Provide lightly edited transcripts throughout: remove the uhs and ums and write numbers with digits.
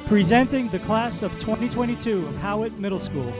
Presenting the class of 2022 of Howitt Middle School.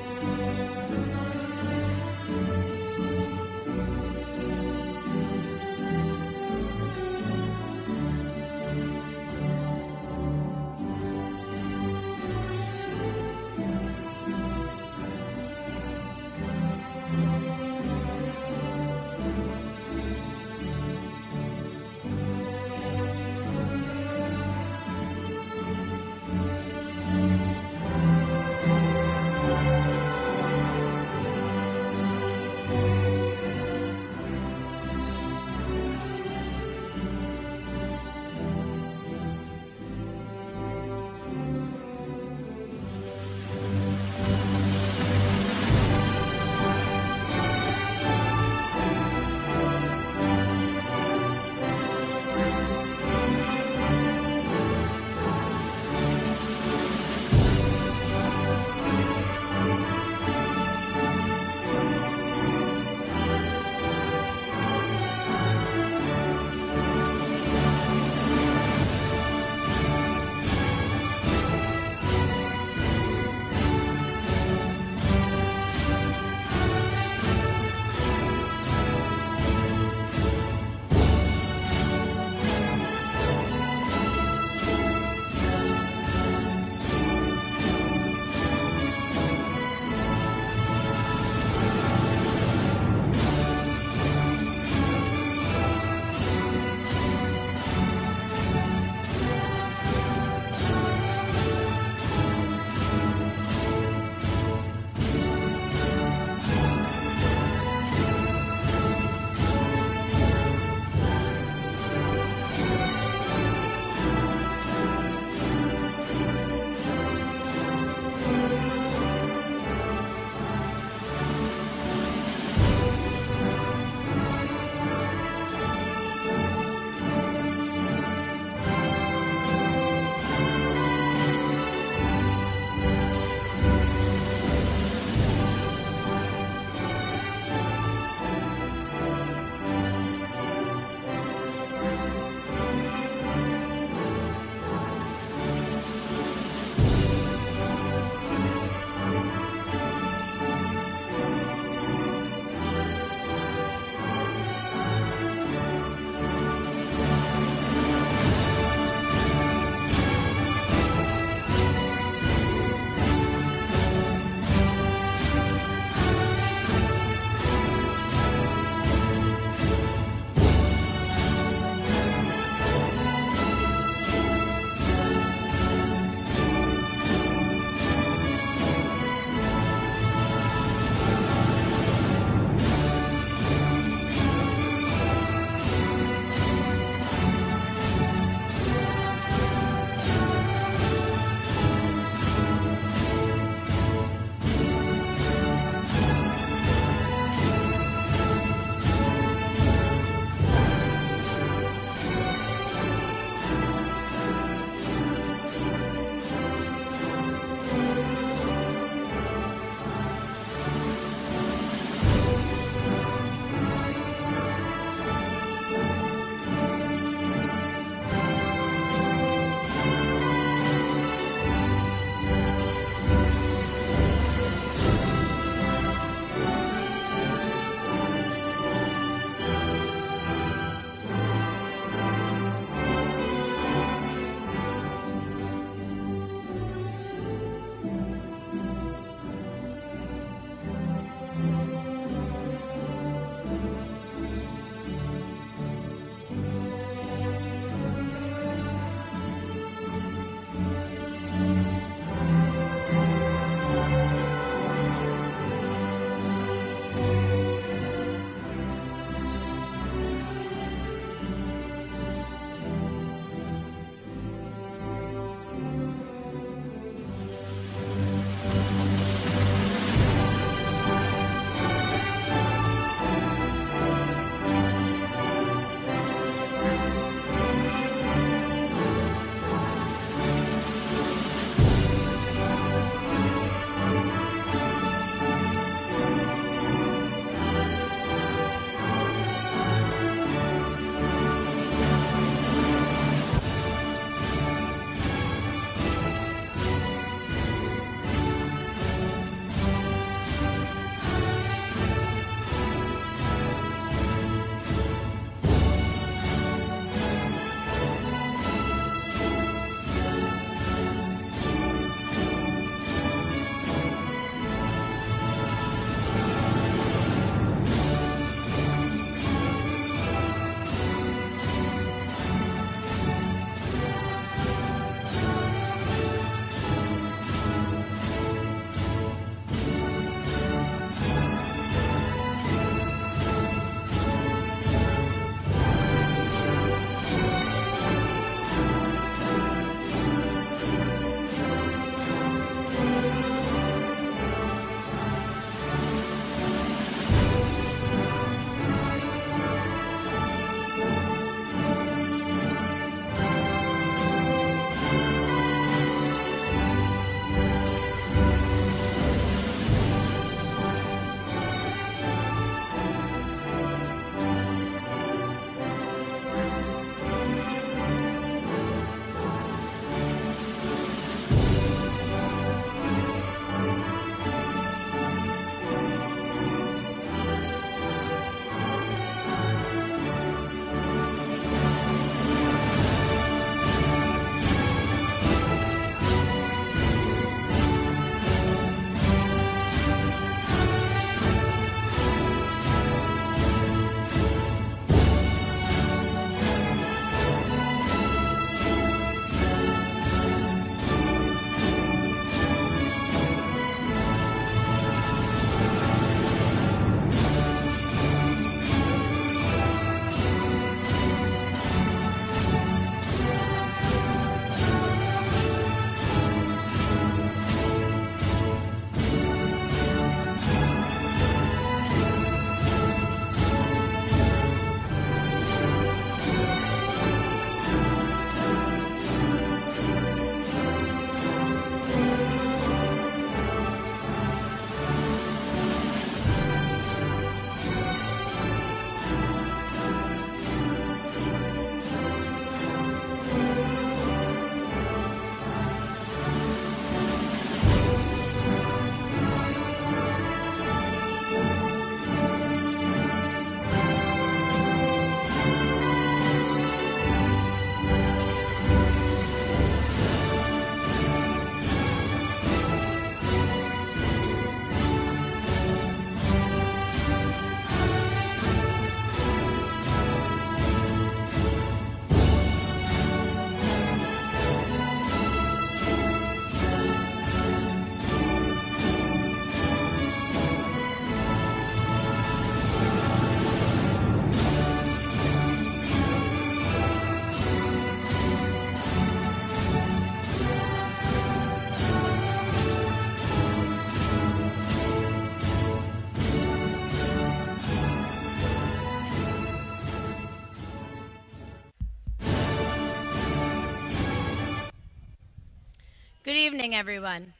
Good evening, everyone.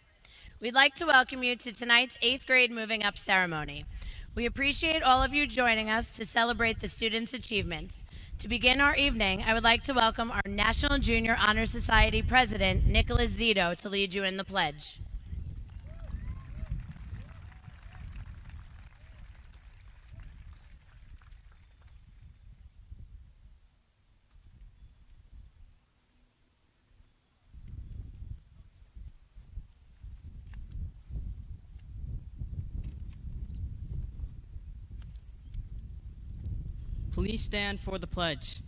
We'd like to welcome you to tonight's 8th grade moving up ceremony. We appreciate all of you joining us to celebrate the students' achievements. To begin our evening, I would like to welcome our National Junior Honor Society President, Nicholas Zito, to lead you in the pledge. Please stand for the pledge.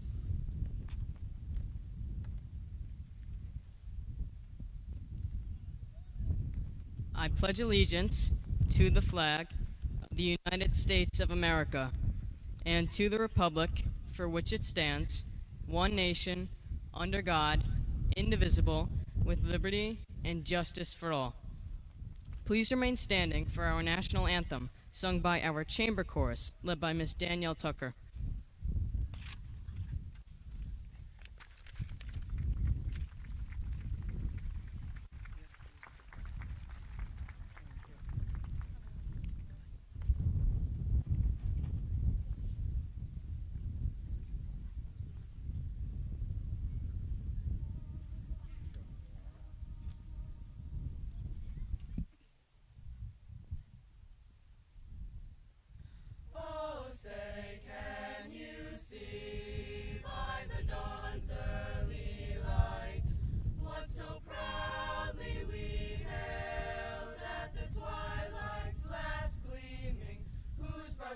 I pledge allegiance to the flag of the United States of America and to the republic for which it stands, one nation, under God, indivisible, with liberty and justice for all. Please remain standing for our national anthem, sung by our chamber chorus, led by Miss Danielle Tucker.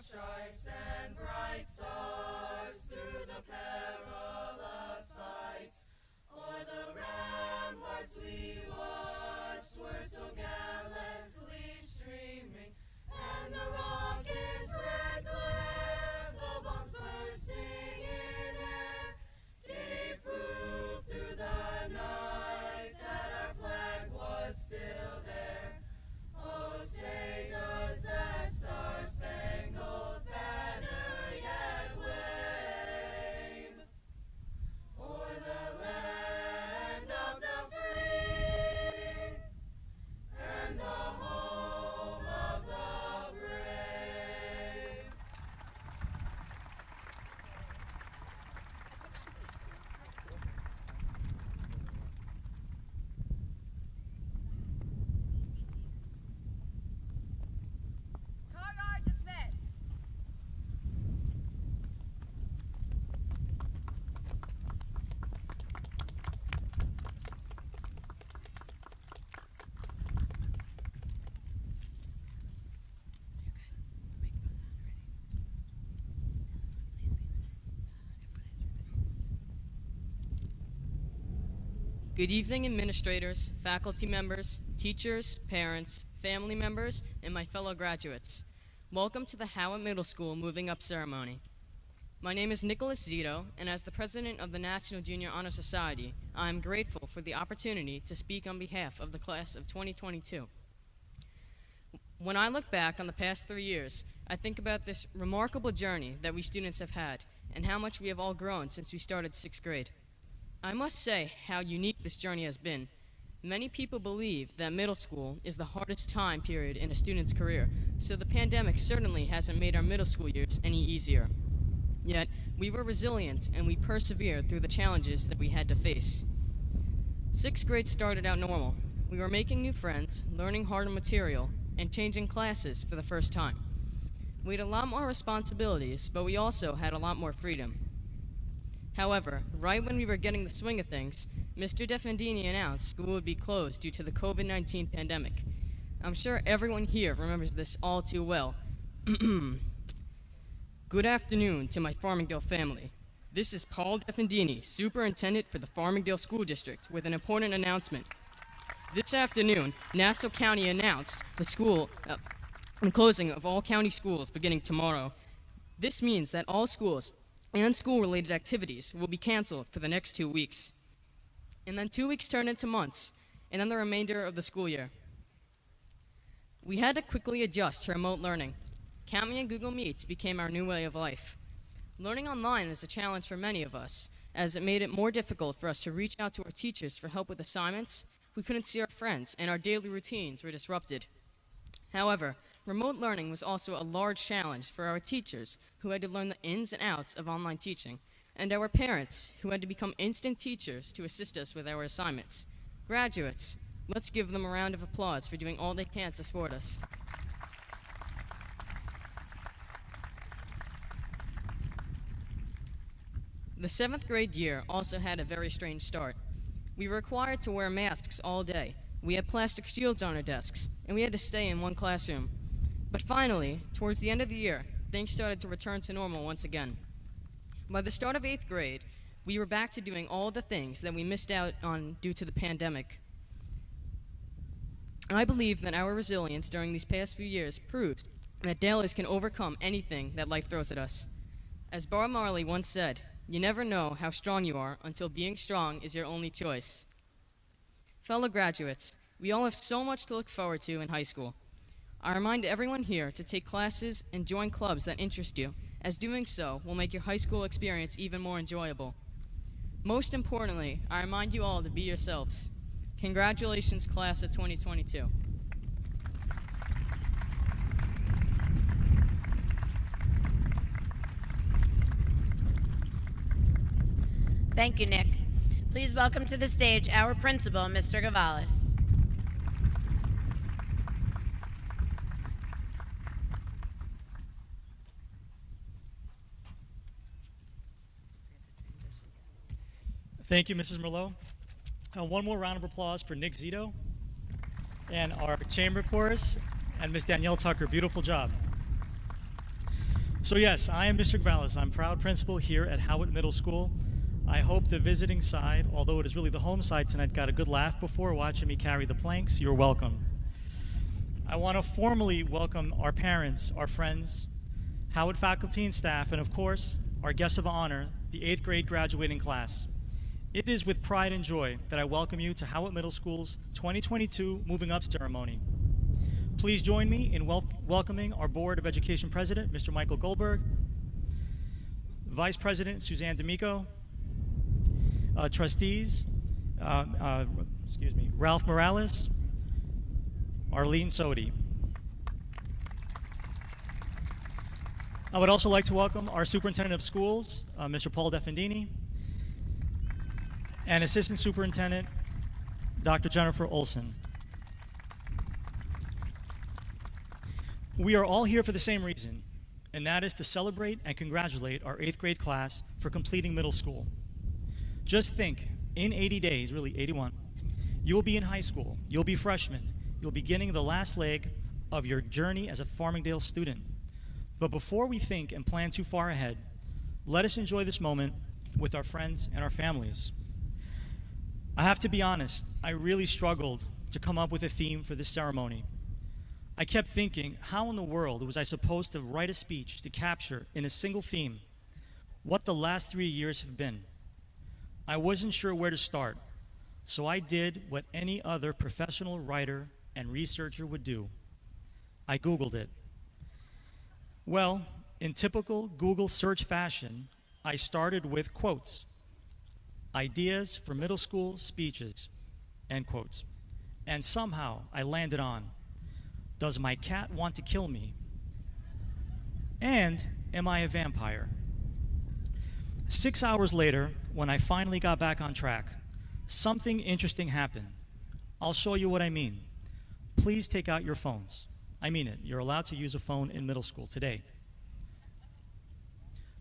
Stripes and bright stars through the perilous fight. O'er the ramparts we watched were so gallantly streaming, and the rocket's red glare, the bombs bursting in air, gave proof through the night that our flag was still there. Oh, say does that star-spangled banner yet wave o'er the land of the free and the home of the brave? Good evening, administrators, faculty members, teachers, parents, family members, and my fellow graduates. Welcome to the Howitt Middle School Moving Up Ceremony. My name is Nicholas Zito, and as the president of the National Junior Honor Society, I am grateful for the opportunity to speak on behalf of the class of 2022. When I look back on the past 3 years, I think about this remarkable journey that we students have had and how much we have all grown since we started 6th grade. I must say how unique this journey has been. Many people believe that middle school is the hardest time period in a student's career, so the pandemic certainly hasn't made our middle school years any easier. Yet, we were resilient and we persevered through the challenges that we had to face. 6th grade started out normal. We were making new friends, learning harder material, and changing classes for the first time. We had a lot more responsibilities, but we also had a lot more freedom. However, right when we were getting the swing of things, Mr. Defendini announced school would be closed due to the COVID-19 pandemic. I'm sure everyone here remembers this all too well. Good afternoon to my Farmingdale family. This is Paul Defendini, Superintendent for the Farmingdale School District, with an important announcement. This afternoon, Nassau County announced the closing of all county schools beginning tomorrow. This means that all schools and school-related activities will be canceled for the next 2 weeks. And then 2 weeks turn into months, and then the remainder of the school year. We had to quickly adjust to remote learning. CountMe and Google Meets became our new way of life. Learning online is a challenge for many of us, as it made it more difficult for us to reach out to our teachers for help with assignments We couldn't see our friends, and our daily routines were disrupted. However, remote learning was also a large challenge for our teachers, who had to learn the ins and outs of online teaching, and our parents, who had to become instant teachers to assist us with our assignments. Graduates, let's give them a round of applause for doing all they can to support us. The 7th grade year also had a very strange start. We were required to wear masks all day. We had plastic shields on our desks, and we had to stay in one classroom. But finally, towards the end of the year, things started to return to normal once again. By the start of 8th grade, we were back to doing all the things that we missed out on due to the pandemic. I believe that our resilience during these past few years proves that Dallas can overcome anything that life throws at us. As Bob Marley once said, "You never know how strong you are until being strong is your only choice." Fellow graduates, we all have so much to look forward to in high school. I remind everyone here to take classes and join clubs that interest you, as doing so will make your high school experience even more enjoyable. Most importantly, I remind you all to be yourselves. Congratulations, class of 2022. Thank you, Nick. Please welcome to the stage our principal, Mr. Gavalis. Thank you, Mrs. Merlot. One more round of applause for Nick Zito and our chamber chorus and Miss Danielle Tucker. Beautiful job. So yes, I am Mr. Gavalis. I'm proud principal here at Howitt Middle School. I hope the visiting side, although it is really the home side tonight, got a good laugh before watching me carry the planks. You're welcome. I want to formally welcome our parents, our friends, Howitt faculty and staff, and of course, our guests of honor, the 8th grade graduating class. It is with pride and joy that I welcome you to Howitt Middle School's 2022 Moving Up ceremony. Please join me in welcoming our Board of Education President, Mr. Michael Goldberg, Vice President Suzanne D'Amico, trustees, Ralph Morales, Arlene Sodi. I would also like to welcome our Superintendent of Schools, Mr. Paul Defendini, and Assistant Superintendent, Dr. Jennifer Olson. We are all here for the same reason, and that is to celebrate and congratulate our 8th grade class for completing middle school. Just think, in 80 days, really 81, you'll be in high school, you'll be freshmen, you'll be beginning the last leg of your journey as a Farmingdale student. But before we think and plan too far ahead, let us enjoy this moment with our friends and our families. I have to be honest, I really struggled to come up with a theme for this ceremony. I kept thinking, how in the world was I supposed to write a speech to capture in a single theme what the last 3 years have been? I wasn't sure where to start, so I did what any other professional writer and researcher would do. I Googled it. Well, in typical Google search fashion, I started with quotes. Ideas for middle school speeches, end quotes. And somehow I landed on, does my cat want to kill me? And am I a vampire? 6 hours later, when I finally got back on track, something interesting happened. I'll show you what I mean. Please take out your phones. I mean it. You're allowed to use a phone in middle school today.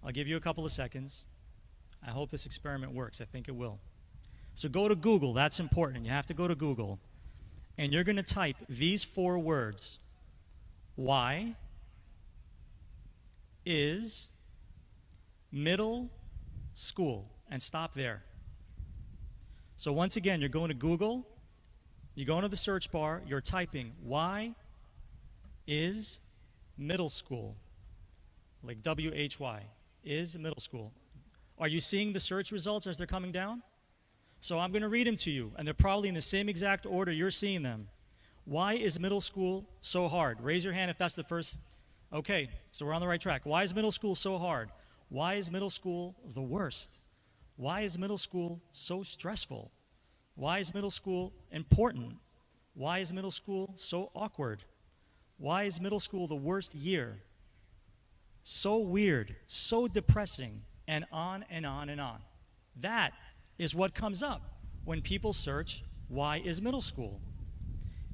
I'll give you a couple of seconds. I hope this experiment works. I think it will. So go to Google. That's important. You have to go to Google. And you're going to type these 4 words. Why is middle school? And stop there. So once again, you're going to Google. You go into the search bar. You're typing, why is middle school? Like W-H-Y. Is middle school. Are you seeing the search results as they're coming down? So I'm going to read them to you, and they're probably in the same exact order you're seeing them. Why is middle school so hard? Raise your hand if that's the first. Okay, so we're on the right track. Why is middle school so hard? Why is middle school the worst? Why is middle school so stressful? Why is middle school important? Why is middle school so awkward? Why is middle school the worst year? So weird, so depressing, and on and on and on. That is what comes up when people search, why is middle school?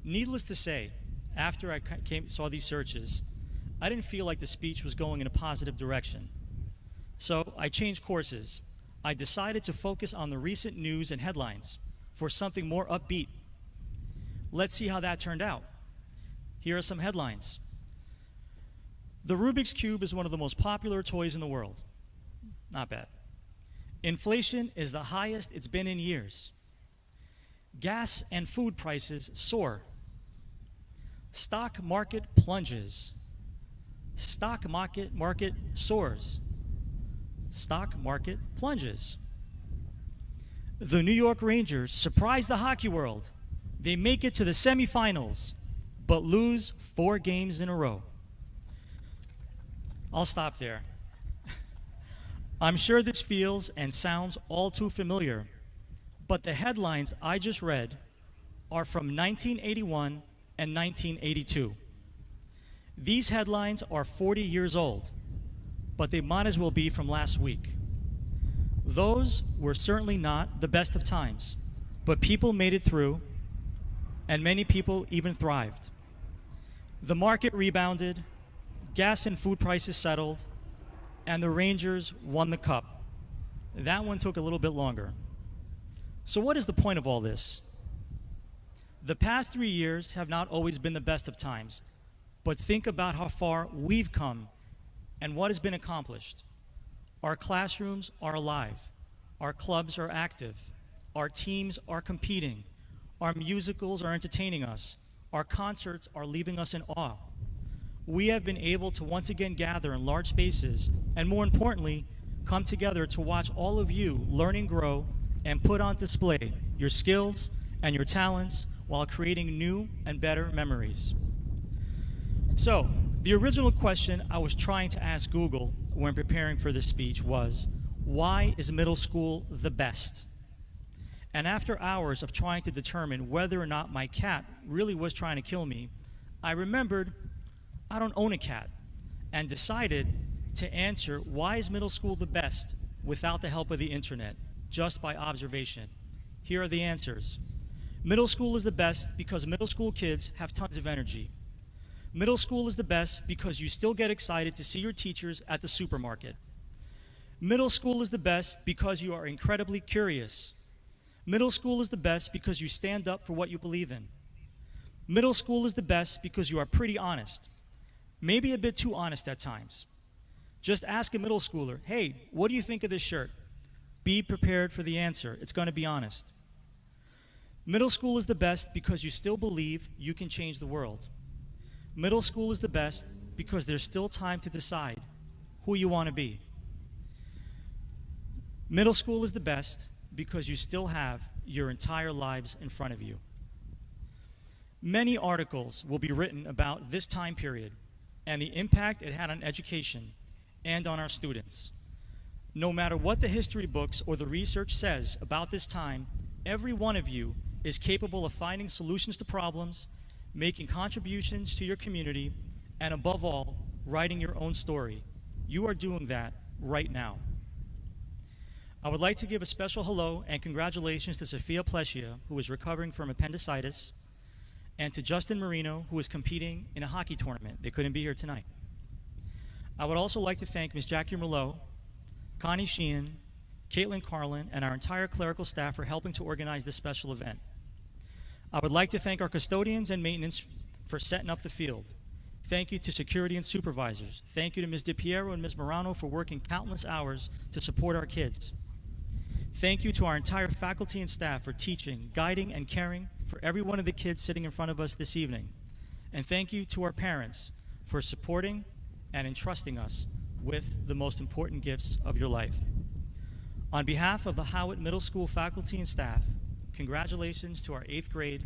Needless to say, after I saw these searches, I didn't feel like the speech was going in a positive direction. So I changed courses. I decided to focus on the recent news and headlines for something more upbeat. Let's see how that turned out. Here are some headlines. The Rubik's Cube is one of the most popular toys in the world. Not bad. Inflation is the highest it's been in years. Gas and food prices soar. Stock market plunges. Stock market soars. Stock market plunges. The New York Rangers surprise the hockey world. They make it to the semifinals, but lose 4 games in a row. I'll stop there. I'm sure this feels and sounds all too familiar, but the headlines I just read are from 1981 and 1982. These headlines are 40 years old, but they might as well be from last week. Those were certainly not the best of times, but people made it through, and many people even thrived. The market rebounded, gas and food prices settled, and the Rangers won the cup. That one took a little bit longer. So what is the point of all this? The past 3 years have not always been the best of times, but think about how far we've come and what has been accomplished. Our classrooms are alive. Our clubs are active. Our teams are competing. Our musicals are entertaining us. Our concerts are leaving us in awe. We have been able to once again gather in large spaces and, more importantly, come together to watch all of you learn and grow and put on display your skills and your talents while creating new and better memories. So, the original question I was trying to ask Google when preparing for this speech was, why is middle school the best? And after hours of trying to determine whether or not my cat really was trying to kill me, I remembered I don't own a cat, and decided to answer why is middle school the best without the help of the internet, just by observation. Here are the answers. Middle school is the best because middle school kids have tons of energy. Middle school is the best because you still get excited to see your teachers at the supermarket. Middle school is the best because you are incredibly curious. Middle school is the best because you stand up for what you believe in. Middle school is the best because you are pretty honest. Maybe a bit too honest at times. Just ask a middle schooler, hey, what do you think of this shirt? Be prepared for the answer. It's going to be honest. Middle school is the best because you still believe you can change the world. Middle school is the best because there's still time to decide who you want to be. Middle school is the best because you still have your entire lives in front of you. Many articles will be written about this time period and the impact it had on education and on our students. No matter what the history books or the research says about this time, every one of you is capable of finding solutions to problems, making contributions to your community, and above all, writing your own story. You are doing that right now. I would like to give a special hello and congratulations to Sophia Pleschia, who is recovering from appendicitis, and to Justin Marino, who is competing in a hockey tournament. They couldn't be here tonight. I would also like to thank Ms. Jackie Merlot, Connie Sheehan, Caitlin Carlin, and our entire clerical staff for helping to organize this special event. I would like to thank our custodians and maintenance for setting up the field. Thank you to security and supervisors. Thank you to Ms. DiPiero and Ms. Morano for working countless hours to support our kids. Thank you to our entire faculty and staff for teaching, guiding, and caring for every one of the kids sitting in front of us this evening. And thank you to our parents for supporting and entrusting us with the most important gifts of your life. On behalf of the Howitt Middle School faculty and staff, congratulations to our 8th grade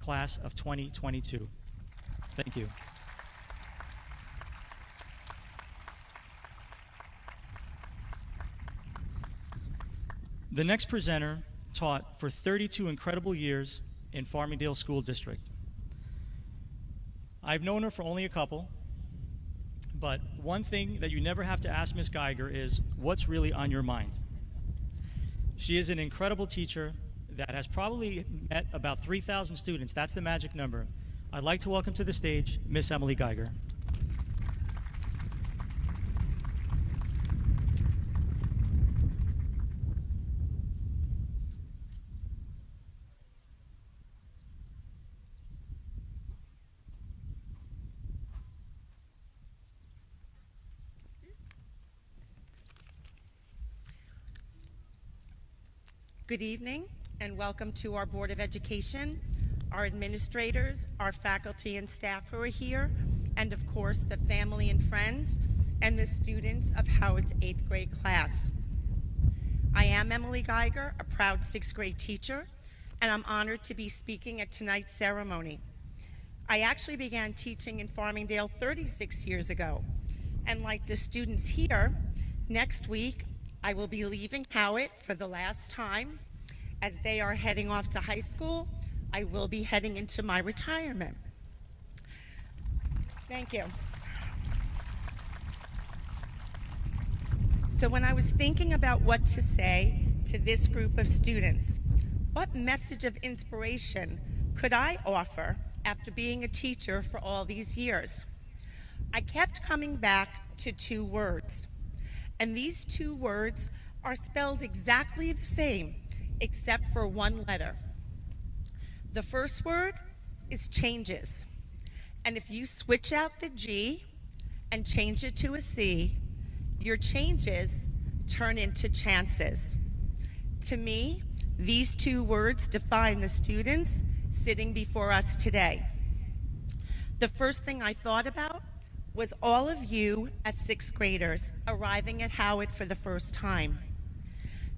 class of 2022. Thank you. The next presenter taught for 32 incredible years in Farmingdale School District. I've known her for only a couple, but one thing that you never have to ask Ms. Geiger is, what's really on your mind? She is an incredible teacher that has probably met about 3,000 students. That's the magic number. I'd like to welcome to the stage Miss Emily Geiger. Good evening and welcome to our Board of Education, our administrators, our faculty and staff who are here, and of course the family and friends and the students of Howitt's 8th grade class. I am Emily Geiger, a proud 6th grade teacher, and I'm honored to be speaking at tonight's ceremony. I actually began teaching in Farmingdale 36 years ago, and like the students here, next week I will be leaving Howitt for the last time. As they are heading off to high school, I will be heading into my retirement. Thank you. So when I was thinking about what to say to this group of students, what message of inspiration could I offer after being a teacher for all these years? I kept coming back to 2 words. And these 2 words are spelled exactly the same, except for 1 letter. The first word is changes. And if you switch out the G and change it to a C, your changes turn into chances. To me, these 2 words define the students sitting before us today. The first thing I thought about was all of you as 6th graders arriving at Howitt for the first time.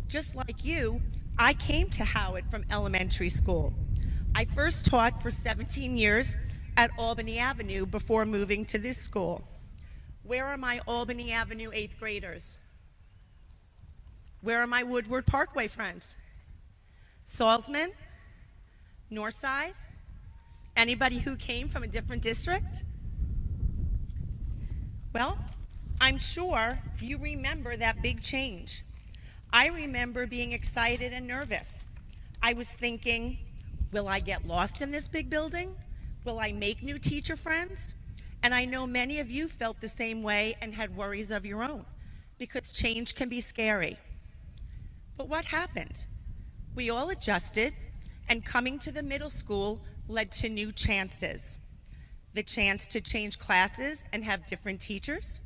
Just like you, I came to Howitt from elementary school. I first taught for 17 years at Albany Avenue before moving to this school. Where are my Albany Avenue 8th graders? Where are my Woodward Parkway friends? Salzman? Northside? Anybody who came from a different district? Well, I'm sure you remember that big change. I remember being excited and nervous. I was thinking, will I get lost in this big building? Will I make new teacher friends? And I know many of you felt the same way and had worries of your own, because change can be scary. But what happened? We all adjusted, and coming to the middle school led to new chances. The chance to change classes and have different teachers,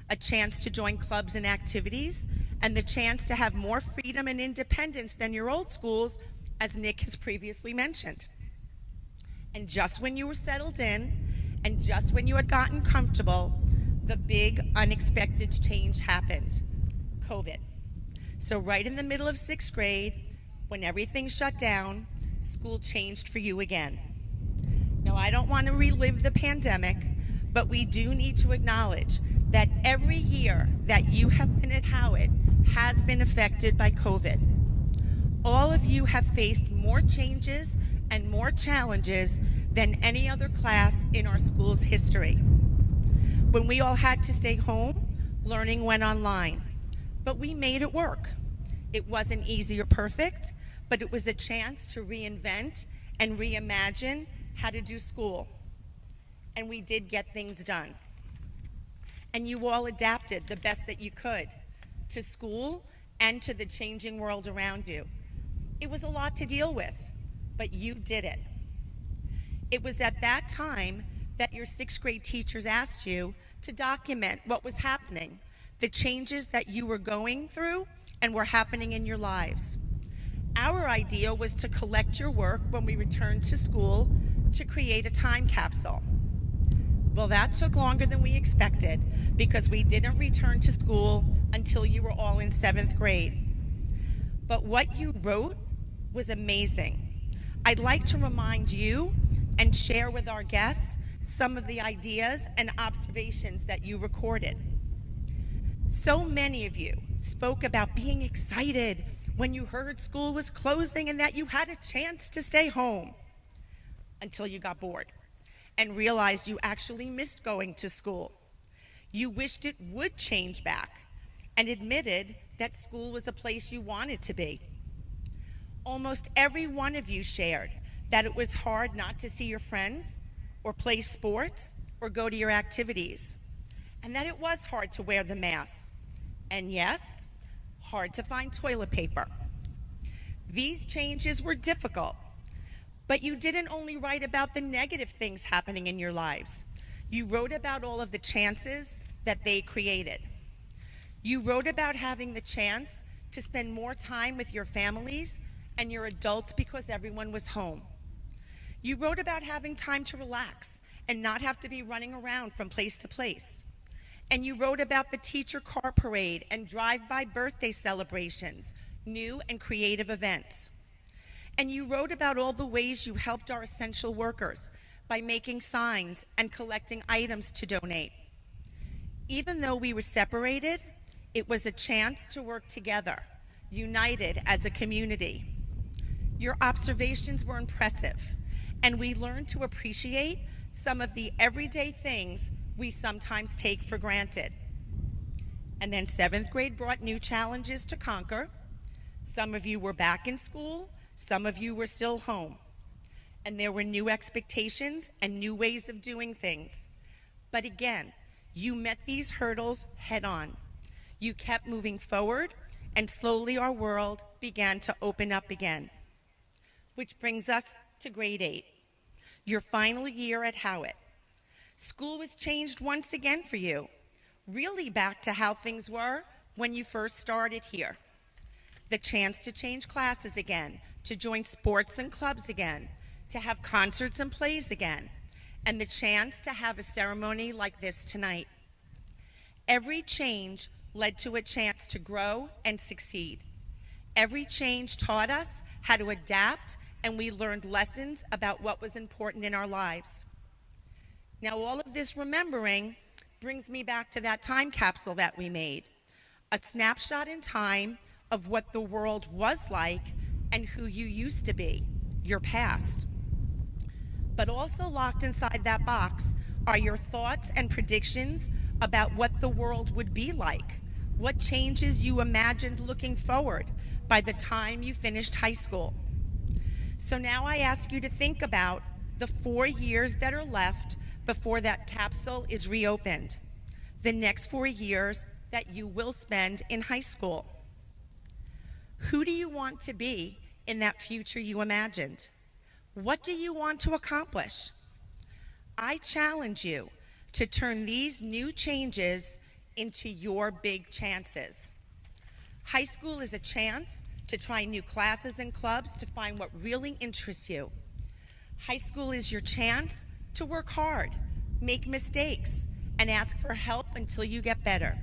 a chance to join clubs and activities, and the chance to have more freedom and independence than your old schools, as Nick has previously mentioned. And just when you were settled in, and just when you had gotten comfortable, the big unexpected change happened, COVID. So right in the middle of 6th grade, when everything shut down, school changed for you again. Now, I don't want to relive the pandemic, but we do need to acknowledge that every year that you have been at Howitt has been affected by COVID. All of you have faced more changes and more challenges than any other class in our school's history. When we all had to stay home, learning went online, but we made it work. It wasn't easy or perfect, but it was a chance to reinvent and reimagine how to do school. And we did get things done. And you all adapted the best that you could to school and to the changing world around you. It was a lot to deal with, but you did it. It was at that time that your 6th grade teachers asked you to document what was happening, the changes that you were going through and were happening in your lives. Our idea was to collect your work when we returned to school to create a time capsule. Well, that took longer than we expected because we didn't return to school until you were all in 7th grade. But what you wrote was amazing. I'd like to remind you and share with our guests some of the ideas and observations that you recorded. So many of you spoke about being excited when you heard school was closing and that you had a chance to stay home, until you got bored and realized you actually missed going to school. You wished it would change back and admitted that school was a place you wanted to be. Almost every one of you shared that it was hard not to see your friends or play sports or go to your activities, and that it was hard to wear the mask, and yes, hard to find toilet paper. These changes were difficult, but you didn't only write about the negative things happening in your lives. You wrote about all of the chances that they created. You wrote about having the chance to spend more time with your families and your adults because everyone was home. You wrote about having time to relax and not have to be running around from place to place. And you wrote about the teacher car parade and drive-by birthday celebrations, new and creative events. And you wrote about all the ways you helped our essential workers by making signs and collecting items to donate. Even though we were separated, it was a chance to work together, united as a community. Your observations were impressive, and we learned to appreciate some of the everyday things we sometimes take for granted. And then 7th grade brought new challenges to conquer. Some of you were back in school, some of you were still home. And there were new expectations and new ways of doing things. But again, you met these hurdles head on. You kept moving forward, and slowly our world began to open up again. Which brings us to grade 8, your final year at Howitt. School was changed once again for you, really back to how things were when you first started here. The chance to change classes again, to join sports and clubs again, to have concerts and plays again, and the chance to have a ceremony like this tonight. Every change led to a chance to grow and succeed. Every change taught us how to adapt, and we learned lessons about what was important in our lives. Now, all of this remembering brings me back to that time capsule that we made, a snapshot in time of what the world was like and who you used to be, your past. But also locked inside that box are your thoughts and predictions about what the world would be like, what changes you imagined looking forward by the time you finished high school. So now I ask you to think about the 4 years that are left before that capsule is reopened, the next 4 years that you will spend in high school. Who do you want to be in that future you imagined? What do you want to accomplish? I challenge you to turn these new changes into your big chances. High school is a chance to try new classes and clubs to find what really interests you. High school is your chance to work hard, make mistakes, and ask for help until you get better.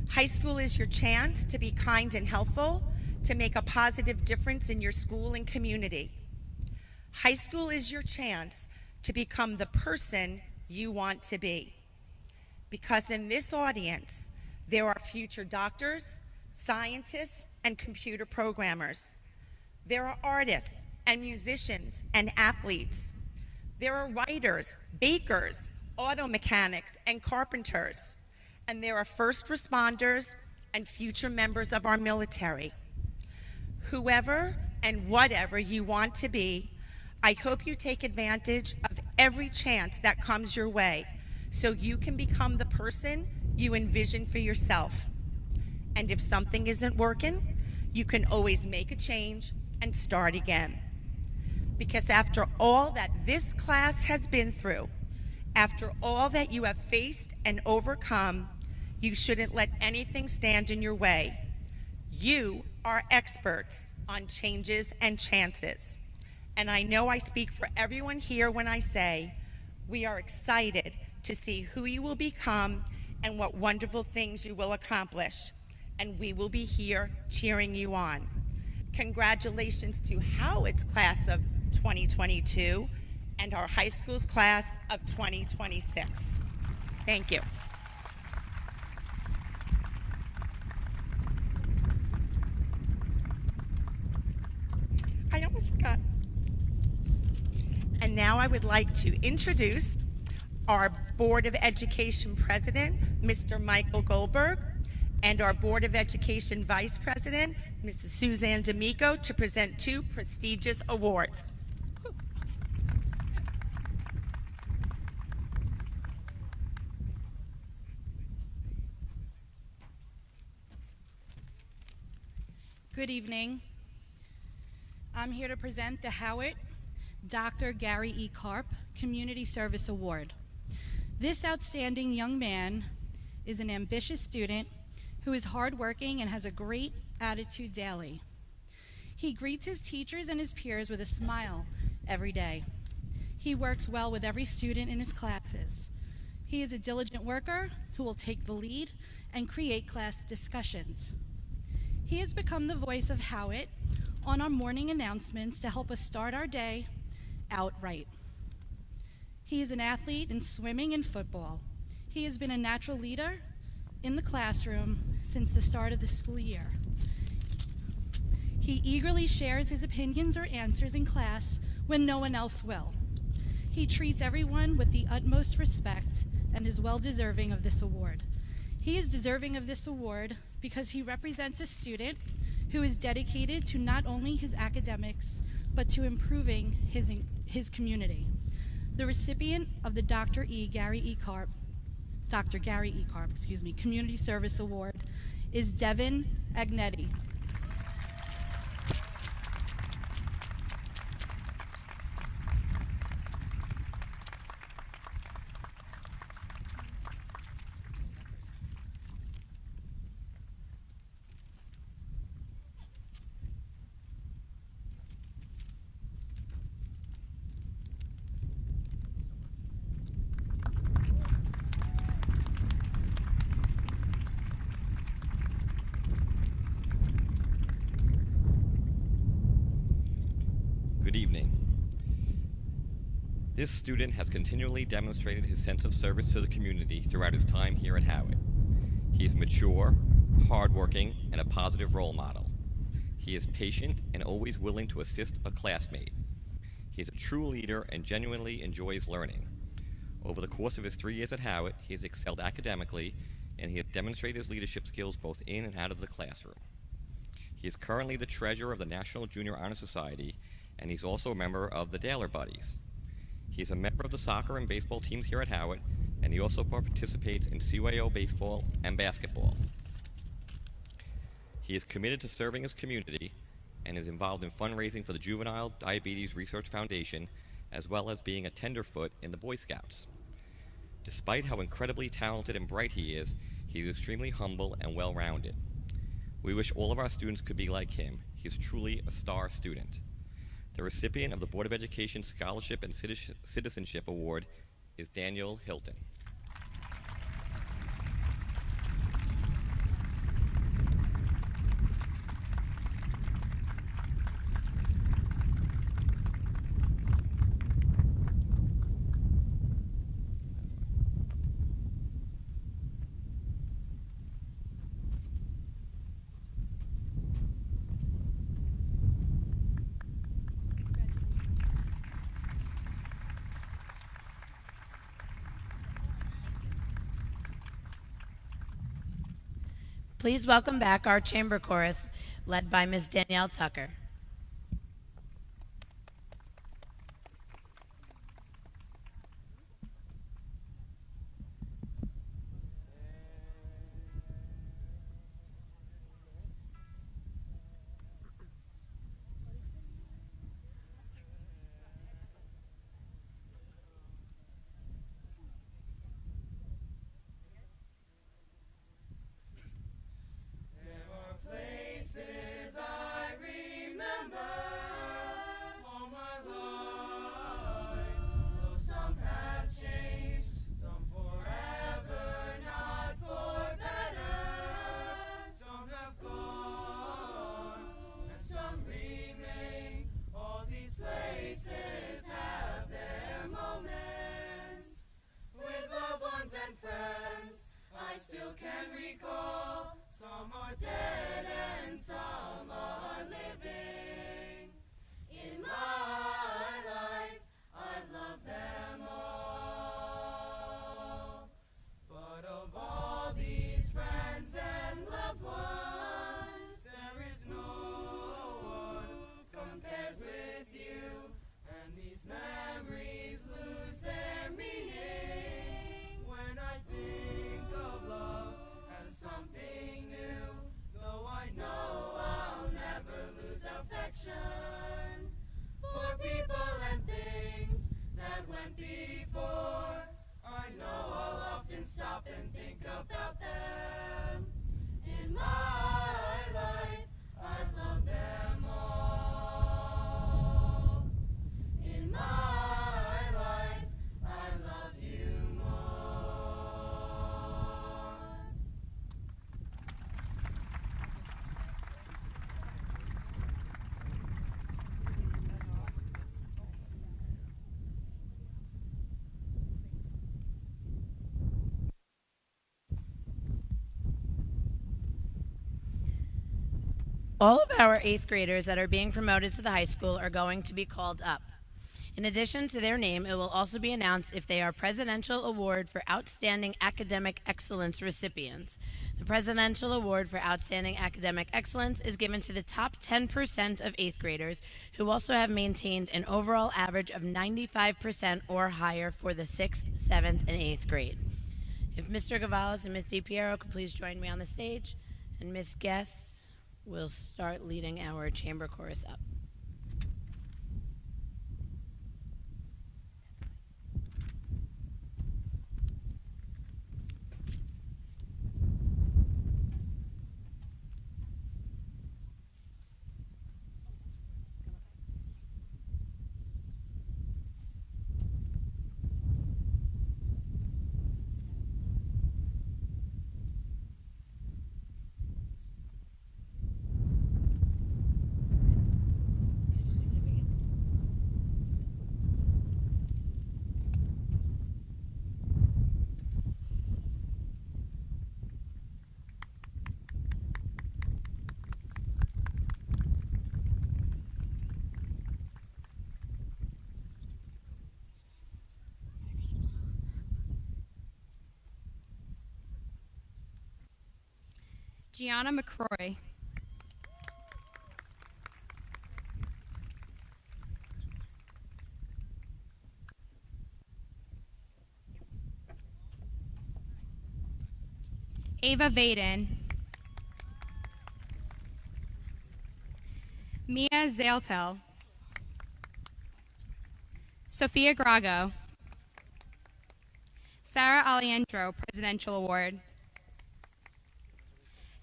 High school is your chance to be kind and helpful, to make a positive difference in your school and community. High school is your chance to become the person you want to be. Because in this audience, there are future doctors, scientists, and computer programmers. There are artists and musicians and athletes. There are writers, bakers, auto mechanics, and carpenters. And there are first responders and future members of our military. Whoever and whatever you want to be, I hope you take advantage of every chance that comes your way so you can become the person you envision for yourself. And if something isn't working, you can always make a change and start again. Because after all that this class has been through, after all that you have faced and overcome, you shouldn't let anything stand in your way. You are experts on changes and chances. And I know I speak for everyone here when I say we are excited to see who you will become and what wonderful things you will accomplish. And we will be here cheering you on. Congratulations to Howitt's class of 2022 and our high school's class of 2026. Thank you. now I would like to introduce our Board of Education President, Mr. Michael Goldberg, and our Board of Education Vice President, Mrs. Suzanne D'Amico, to present two prestigious awards. Good evening. I'm here to present the Howitt Dr. Gary E. Karp Community Service Award. This outstanding young man is an ambitious student who is hardworking and has a great attitude daily. He greets his teachers and his peers with a smile every day. He works well with every student in his classes. He is a diligent worker who will take the lead and create class discussions. He has become the voice of Howitt on our morning announcements to help us start our day out right. He is an athlete in swimming and football. He has been a natural leader in the classroom since the start of the school year. He eagerly shares his opinions or answers in class when no one else will. He treats everyone with the utmost respect and is well deserving of this award. He is deserving of this award because he represents a student who is dedicated to not only his academics, but to improving his community. The recipient of the Dr. Gary E. Karp, Community Service Award is Devin Agnetti. Good evening. This student has continually demonstrated his sense of service to the community throughout his time here at Howitt. He is mature, hardworking, and a positive role model. He is patient and always willing to assist a classmate. He is a true leader and genuinely enjoys learning. Over the course of his 3 years at Howitt, he has excelled academically, and he has demonstrated his leadership skills both in and out of the classroom. He is currently the treasurer of the National Junior Honor Society, and he's also a member of the Daler Buddies. He's a member of the soccer and baseball teams here at Howitt, and he also participates in CYO baseball and basketball. He is committed to serving his community and is involved in fundraising for the Juvenile Diabetes Research Foundation, as well as being a tenderfoot in the Boy Scouts. Despite how incredibly talented and bright he is extremely humble and well-rounded. We wish all of our students could be like him. He's truly a star student. The recipient of the Board of Education Scholarship and Citizenship Award is Daniel Hilton. Please welcome back our chamber chorus, led by Ms. Danielle Tucker. Places I remember. All of our 8th graders that are being promoted to the high school are going to be called up. In addition to their name, it will also be announced if they are Presidential Award for Outstanding Academic Excellence recipients. The Presidential Award for Outstanding Academic Excellence is given to the top 10% of 8th graders who also have maintained an overall average of 95% or higher for the 6th, 7th, and 8th grade. If Mr. Gavales and Ms. DiPiero could please join me on the stage, and Ms. Guest will start leading our chamber chorus up. Gianna McCroy. Ava Vaden. Mia Zaltel. Sophia Grago. Sarah Aliendro, Presidential Award.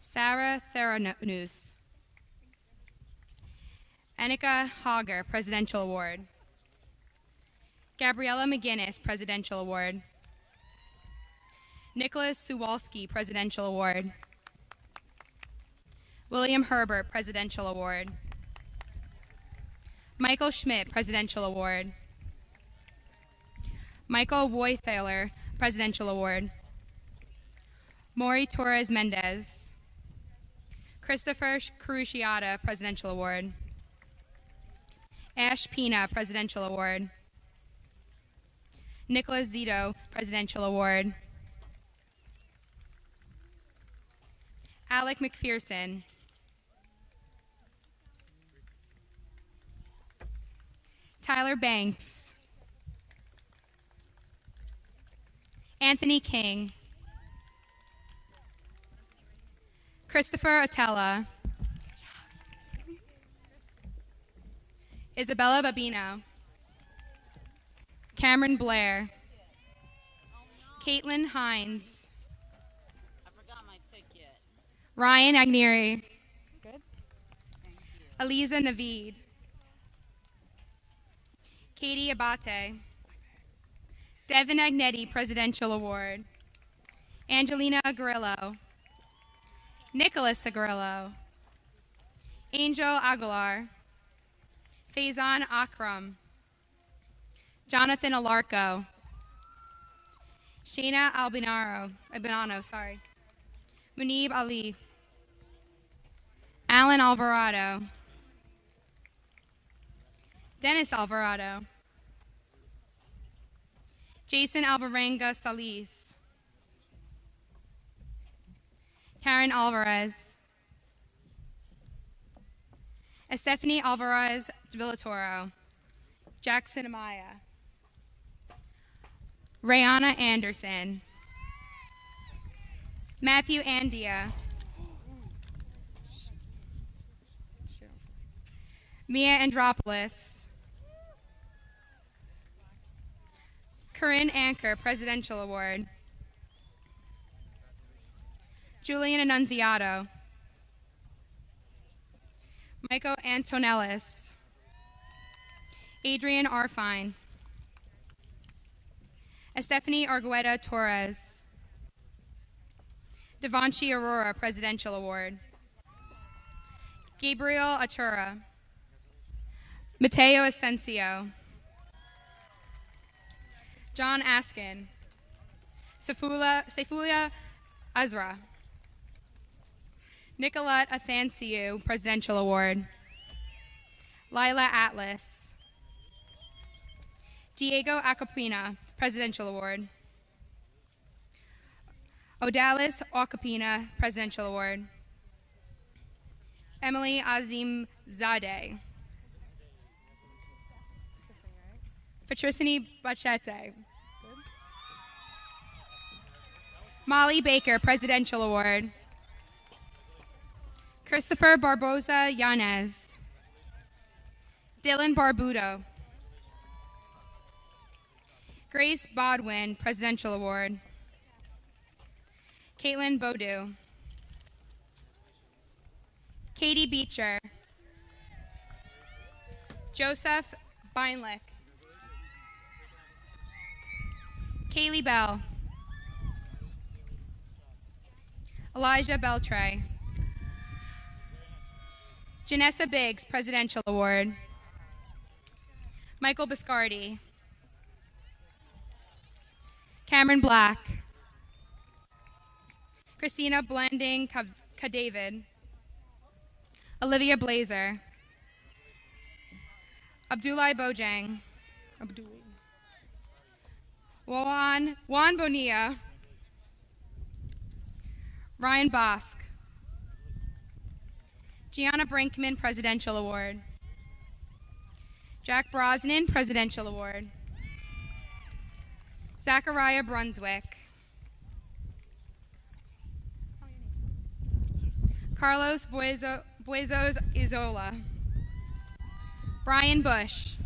Sarah Theranos. Annika Hager, Presidential Award. Gabriella McGinnis, Presidential Award. Nicholas Suwalski, Presidential Award. William Herbert, Presidential Award. Michael Schmidt, Presidential Award. Michael Woythaler, Presidential Award. Maury Torres Mendez. Christopher Cruciata, Presidential Award. Ash Pina, Presidential Award. Nicholas Zito, Presidential Award. Alec McPherson. Tyler Banks. Anthony King. Christopher Atella. Isabella Babino. Cameron Blair. Caitlin Hines. I forgot my ticket. Ryan Agneri. Good. Eliza Navid. Katie Abate. Devin Agnetti, Presidential Award. Angelina Agrillo. Nicholas Agrillo. Angel Aguilar. Faizan Akram. Jonathan Alarco. Shayna Albinano, Munib Ali. Alan Alvarado. Dennis Alvarado. Jason Alvarenga Salis. Karen Alvarez. Stephanie Alvarez Villatoro. Jackson Amaya. Rayana Anderson. Matthew Andia. Mia Andropoulos. Corinne Anker, Presidential Award. Julian Annunziato. Michael Antonellis. Adrian Arfine. Stephanie Argueta Torres. Devanshi Aurora, Presidential Award. Gabriel Atura. Mateo Asensio. John Askin. Saifulia Azra. Nicolette Athanasiou, Presidential Award. Lila Atlas. Diego Acapina, Presidential Award. Odalis Acapina, Presidential Award. Emily Azim Zadeh. Patricini Bachete. Molly Baker, Presidential Award. Christopher Barboza Yanez. Dylan Barbudo. Grace Bodwin, Presidential Award. Caitlin Bodu. Katie Beecher. Joseph Beinlich. Kaylee Bell. Elijah Beltray. Janessa Biggs, Presidential Award. Michael Biscardi. Cameron Black. Christina Blanding Kadavid. Olivia Blazer. Abdullah Bojang. Juan Bonilla. Ryan Bosk. Gianna Brinkman, Presidential Award. Jack Brosnan, Presidential Award. Zachariah Brunswick. Carlos Buezos Izola. Brian Bush.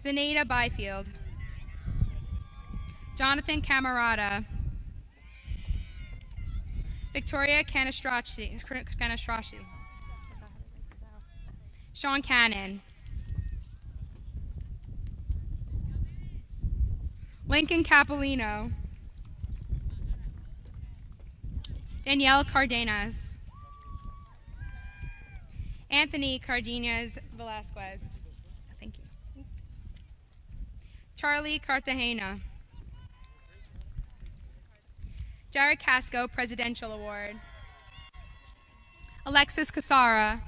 Zenaida Byfield. Jonathan Camarada. Victoria Canastraci. Sean Cannon. Lincoln Capolino. Danielle Cardenas. Anthony Cardenas Velasquez. Thank you. Charlie Cartagena. Jared Casco, Presidential Award. Alexis Casara.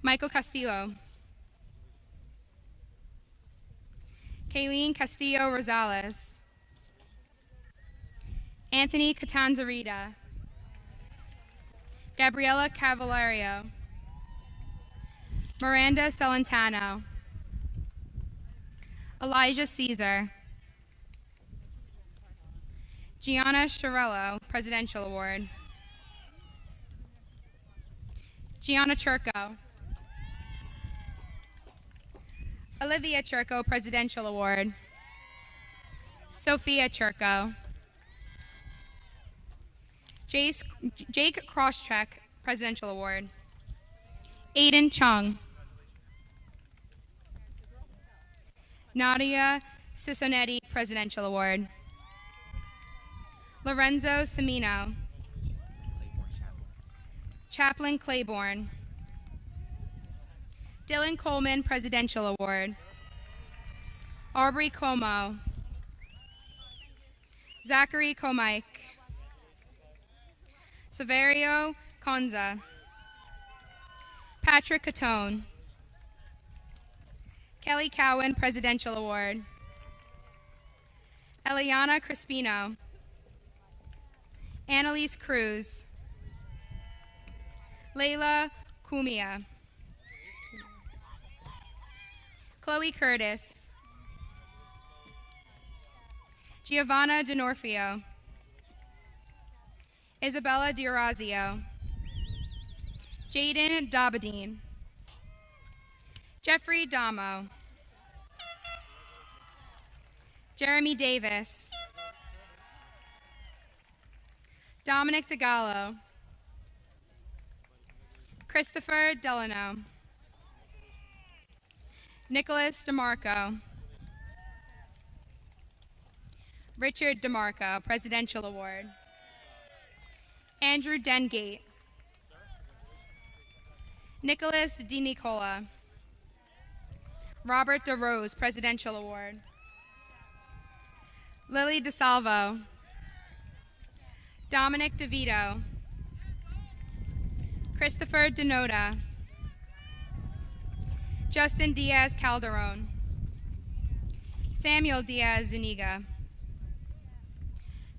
Michael Castillo. Kayleen Castillo Rosales. Anthony Catanzarita. Gabriela Cavalario. Miranda Celentano. Elijah Caesar. Gianna Shirello, Presidential Award. Gianna Churko. Olivia Churko, Presidential Award. Sophia Churko. Jake Crosscheck, Presidential Award. Aiden Chung. Nadia Cisonetti, Presidential Award. Lorenzo Semino. Chaplain Claiborne. Dylan Coleman, Presidential Award. Aubrey Como. Zachary Comike. Severio Conza. Patrick Catone. Kelly Cowan, Presidential Award. Eliana Crispino. Annalise Cruz. Layla Kumia. Chloe Curtis. Giovanna D'Onofrio. Isabella D'Orazio. Jaden Dabadine. Jeffrey Damo. Jeremy Davis. Dominic DeGallo. Christopher Delano. Nicholas DeMarco. Richard DeMarco, Presidential Award. Andrew Dengate. Nicholas DiNicola. Robert DeRose, Presidential Award. Lily DeSalvo. Dominic DeVito, Christopher Denoda, Justin Diaz Calderon, Samuel Diaz Zuniga,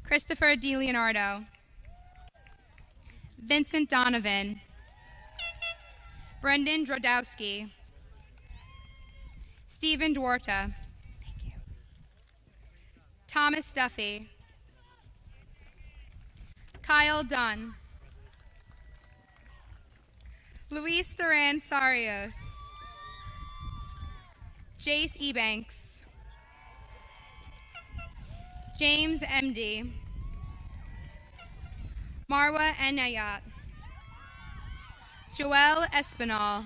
Christopher DiLeonardo, Vincent Donovan, Brendan Drodowski, Stephen Duarta, Thomas Duffy, Kyle Dunn, Luis Duran Sarios, Jace Ebanks, James MD, Marwa Enayat, Joelle Espinal,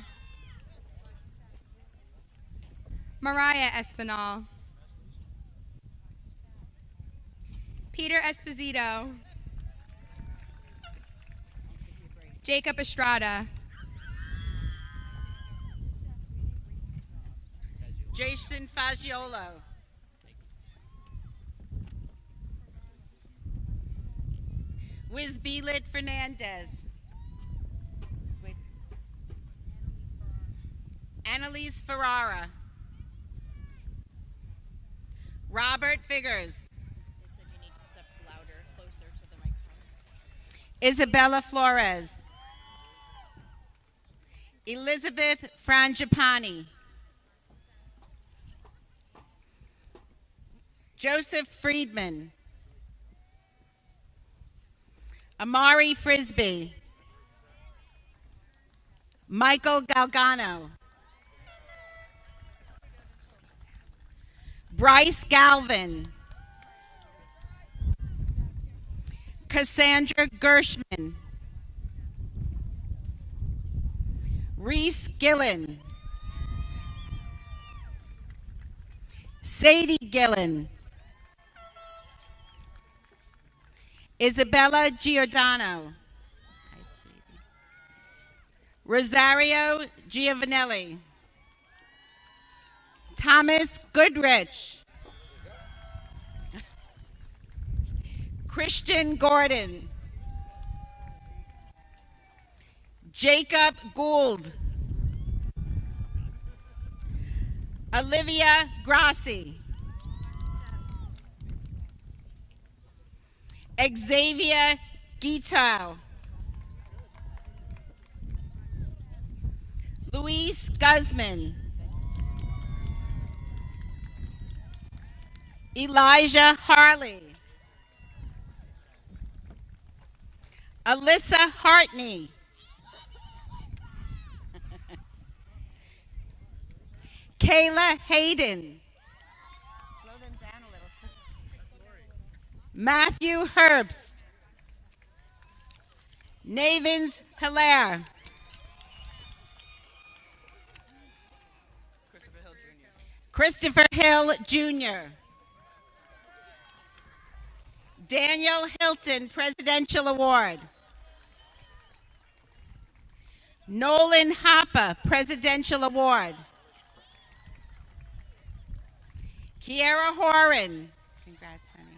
Mariah Espinal, Peter Esposito, Jacob Estrada, Jason Fagiolo. Wizbelit Fernandez. Annalise Ferrara. Robert Figures. They said you need to step louder, closer to the microphone. Isabella Flores. Elizabeth Frangipani. Joseph Friedman. Amari Frisbee. Michael Galgano. Bryce Galvin. Cassandra Gershman. Reese Gillen. Sadie Gillen. Isabella Giordano. Hi, sweetie. Rosario Giovanelli. Thomas Goodrich. Christian Gordon. Jacob Gould. Olivia Grassi. Xavier Guiteau. Luis Guzman. Elijah Harley. Alyssa Hartney. Kayla Hayden. Slow them down a little. Matthew Herbst. Navins Hilaire. Christopher Hill Jr. Daniel Hilton Presidential Award. Nolan Hoppe Presidential Award. Kiera Horan. Congrats, honey.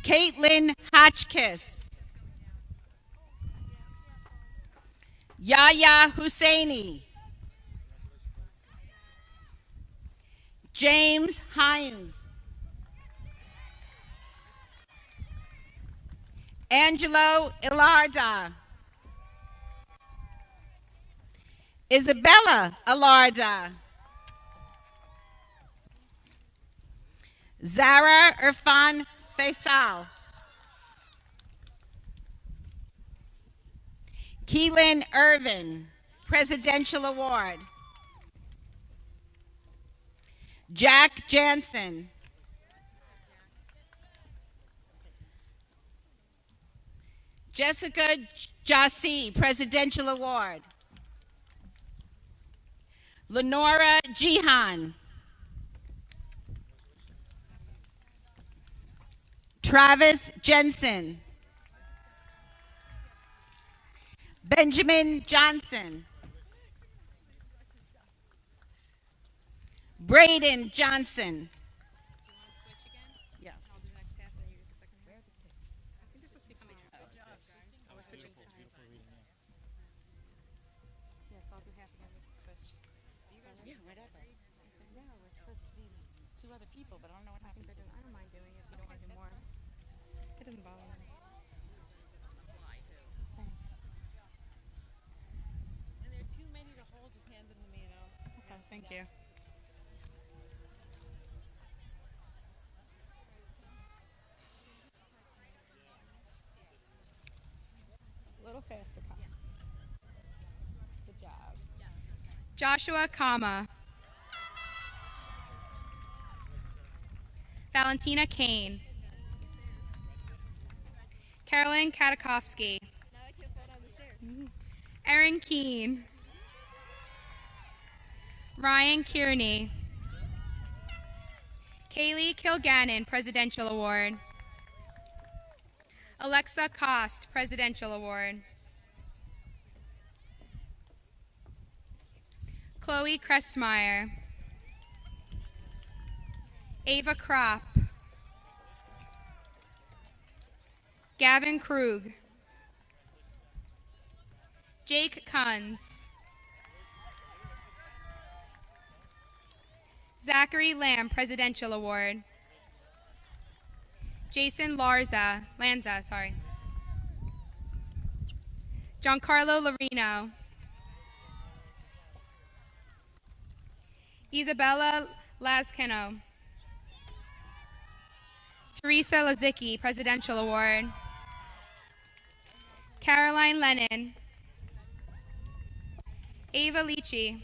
Caitlin Hotchkiss. Yahya Husseini. James Hines. Angelo Ilarda. Isabella Ilarda. Zara Irfan Faisal. Keelan Irvin, Presidential Award. Jack Jansen. Jessica Jassi, Presidential Award. Lenora Jihan. Travis Jensen. Benjamin Johnson. Braden Johnson. Yeah. I'll do half again. We can switch. Yeah, whatever. No, we're supposed to be two other people, but I don't know what happened. I don't mind doing it if you don't want to do more. It doesn't bother me. And there are too many to hold, just hand them to me, Okay, thank you. A little faster, Kama. Good job. Joshua Kama. Valentina Kane. Carolyn Katakovsky. Now I can't fall down the stairs. Erin Keene. Ryan Kearney. Kaylee Kilgannon, Presidential Award. Alexa Cost, Presidential Award. Chloe Crestmeyer. Ava Kropp. Gavin Krug. Jake Kunz. Zachary Lamb, Presidential Award. Jason Lanza. Giancarlo Larino. Isabella Lascano. Teresa Lazicki, Presidential Award. Caroline Lennon. Ava Lichi.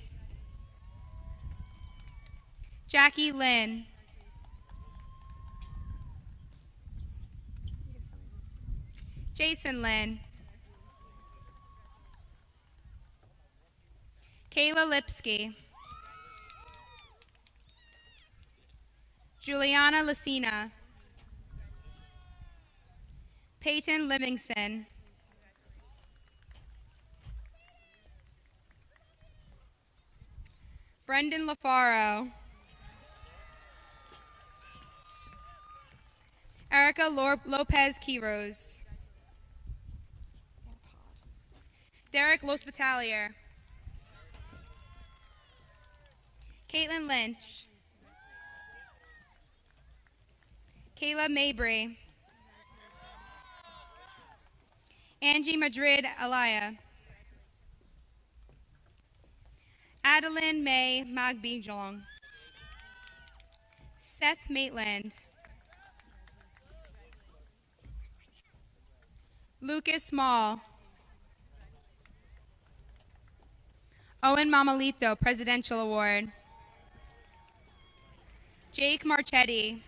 Jackie Lynn. Jason Lynn. Kayla Lipsky. Juliana Lucina. Peyton Livingston. Brendan LaFaro. Erica Lopez Quiroz. Derek Lospitalier. Caitlin Lynch. Kayla Mabry. Angie Madrid Alaya. Adeline May Magbijong. Seth Maitland. Lucas Mall. Owen Mamalito, Presidential Award. Jake Marchetti.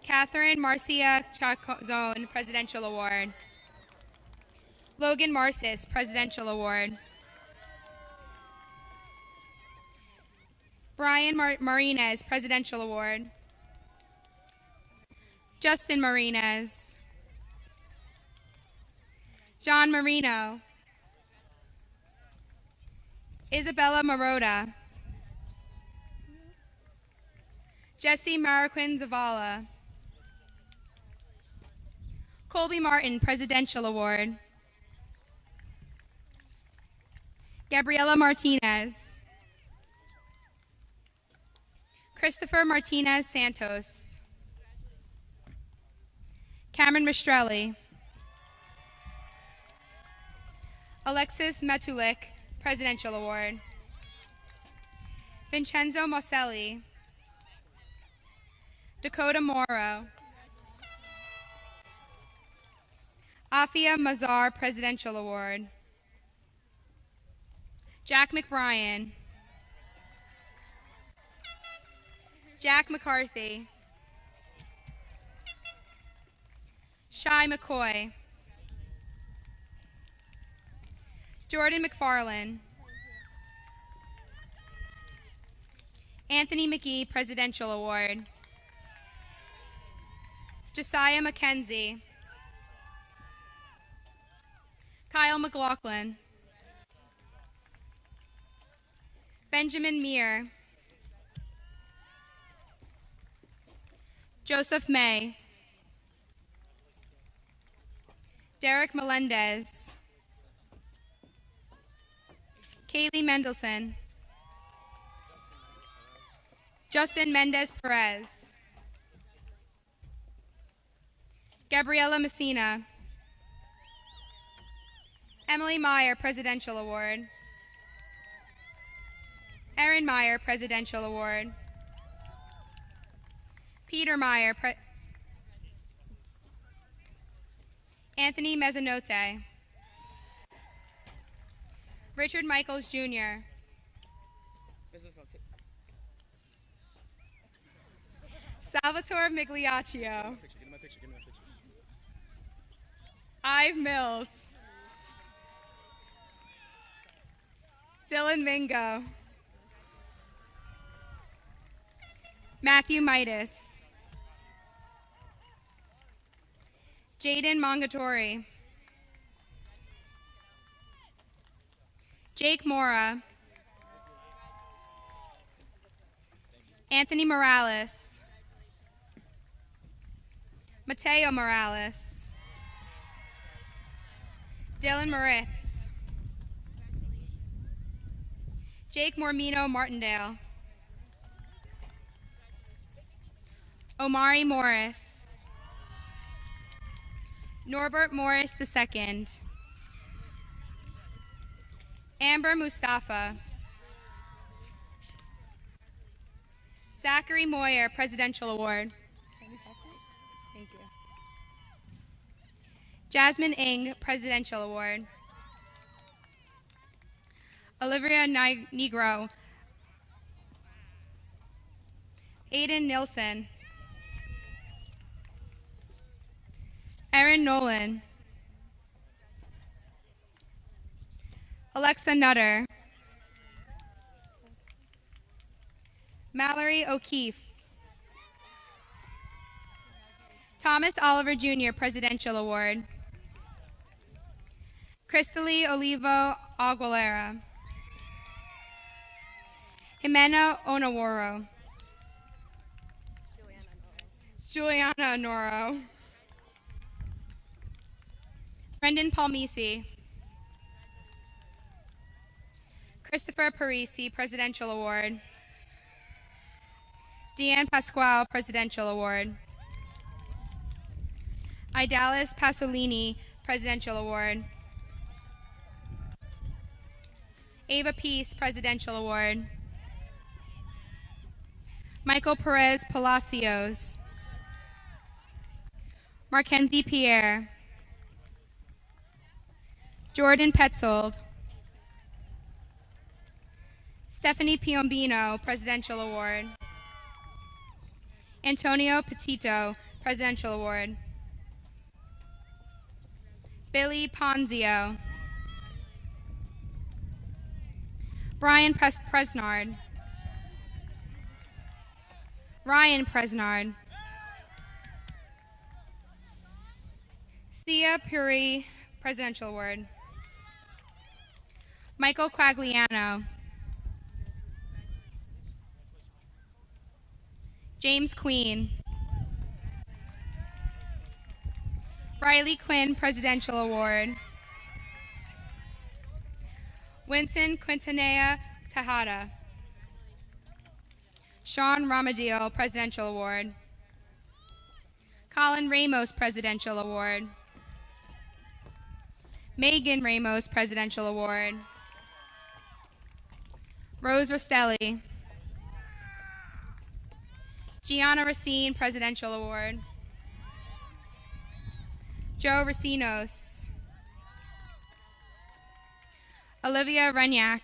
Catherine Marcia Chacon, Presidential Award. Logan Marcis, Presidential Award. Brian Marinez, Presidential Award. Justin Marinez. John Marino. Isabella Marotta. Jesse Mariquin Zavala. Colby Martin, Presidential Award. Gabriela Martinez. Christopher Martinez Santos. Cameron Mistrelli. Alexis Metulik, Presidential Award. Vincenzo Moselli. Dakota Morrow. Afia Mazar, Presidential Award. Jack McBrien. Jack McCarthy. Shai McCoy. Jordan McFarlane. Anthony McGee, Presidential Award. Josiah McKenzie. Kyle McLaughlin. Benjamin Meir. Joseph May. Derek Melendez. Kaylee Mendelson. Justin Mendez Perez. Gabriela Messina. Emily Meyer, Presidential Award. Erin Meyer, Presidential Award. Peter Meyer, Anthony Mezzanotte. Richard Michaels, Jr. Salvatore Migliaccio. Ive Mills. Dylan Mingo. Matthew Midas. Jaden Mongatori. Jake Mora. Anthony Morales. Mateo Morales. Dylan Moritz. Jake Mormino Martindale. Omari Morris. Norbert Morris II. Amber Mustafa. Zachary Moyer, Presidential Award. Thank you. Jasmine Ng, Presidential Award. Olivia Negro. Aiden Nilsson. Erin Nolan. Alexa Nutter. Mallory O'Keefe. Thomas Oliver Jr., Presidential Award. Crystalie Olivo Aguilera. Jimena Onaworo. Juliana Onoro. Brendan Palmisi. Christopher Parisi, Presidential Award. Deanne Pasquale, Presidential Award. Idalis Pasolini, Presidential Award. Ava Peace, Presidential Award. Michael Perez Palacios. Markenzie Pierre. Jordan Petzold. Stephanie Piombino, Presidential Award. Antonio Petito, Presidential Award. Billy Ponzio. Brian Presnard. Ryan Presnard. Sia Puri, Presidential Award. Michael Quagliano. James Queen. Riley Quinn, Presidential Award. Winston Quintanilla Tejada. Sean Ramadil, Presidential Award. Colin Ramos, Presidential Award. Megan Ramos, Presidential Award. Rose Rostelli. Gianna Racine, Presidential Award. Joe Racinos. Olivia Renyak.